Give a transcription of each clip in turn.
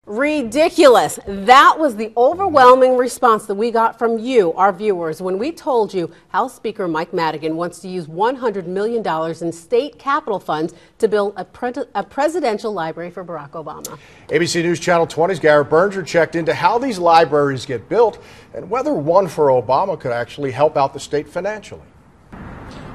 Ridiculous. That was the overwhelming response that we got from you, our viewers, when we told you House Speaker Mike Madigan wants to use $100 million in state capital funds to build a presidential library for Barack Obama. ABC News Channel 20's Garrett Berger checked into how these libraries get built and whether one for Obama could actually help out the state financially.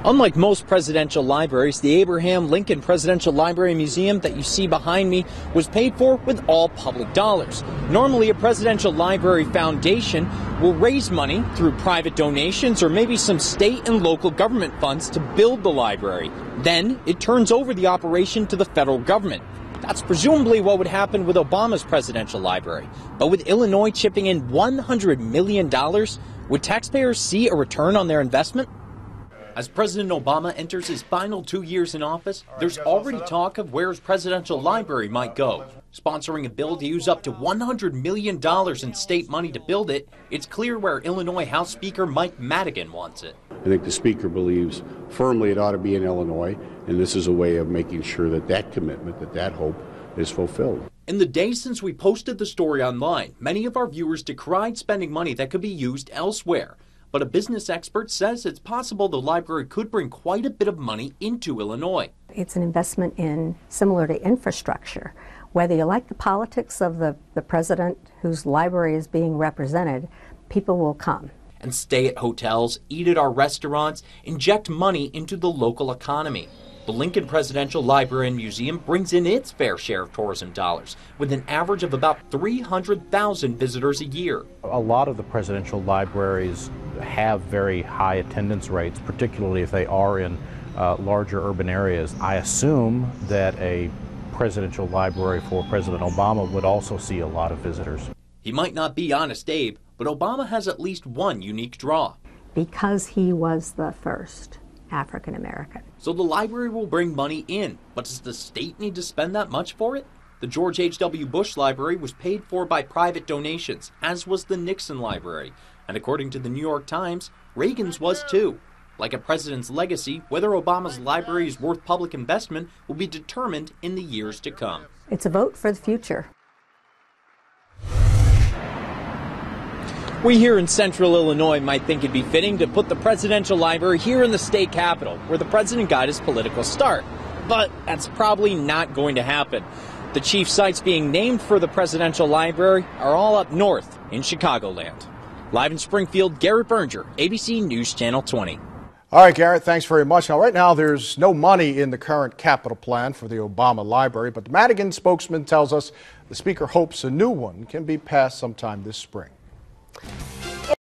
Unlike most presidential libraries, the Abraham Lincoln Presidential Library Museum that you see behind me was paid for with all public dollars. Normally, a presidential library foundation will raise money through private donations or maybe some state and local government funds to build the library. Then it turns over the operation to the federal government. That's presumably what would happen with Obama's presidential library. But with Illinois chipping in $100 million, would taxpayers see a return on their investment? As President Obama enters his final 2 years in office, there's already talk of where his presidential library might go. Sponsoring a bill to use up to $100 million in state money to build it, it's clear where Illinois House Speaker Mike Madigan wants it. I think the Speaker believes firmly it ought to be in Illinois, and this is a way of making sure that that commitment, that hope is fulfilled. In the days since we posted the story online, many of our viewers decried spending money that could be used elsewhere. But a business expert says it's possible the library could bring quite a bit of money into Illinois. It's an investment in similar to infrastructure. Whether you like the politics of the president whose library is being represented, people will come. And stay at hotels, eat at our restaurants, inject money into the local economy. The Lincoln Presidential Library and Museum brings in its fair share of tourism dollars, with an average of about 300,000 visitors a year. A lot of the presidential libraries have very high attendance rates, particularly if they are in larger urban areas. I assume that a presidential library for President Obama would also see a lot of visitors. He might not be Honest Abe, but Obama has at least one unique draw. Because he was the first African American. So the library will bring money in, but does the state need to spend that much for it? The George H.W. Bush Library was paid for by private donations, as was the Nixon Library. And according to the New York Times, Reagan's was too. Like a president's legacy, whether Obama's library is worth public investment will be determined in the years to come. It's a vote for the future. We here in central Illinois might think it'd be fitting to put the presidential library here in the state capitol, where the president got his political start. But that's probably not going to happen. The chief sites being named for the presidential library are all up north in Chicagoland. Live in Springfield, Garrett Berger, ABC News Channel 20. All right, Garrett, thanks very much. Now, right now, there's no money in the current capital plan for the Obama Library, but the Madigan spokesman tells us the Speaker hopes a new one can be passed sometime this spring.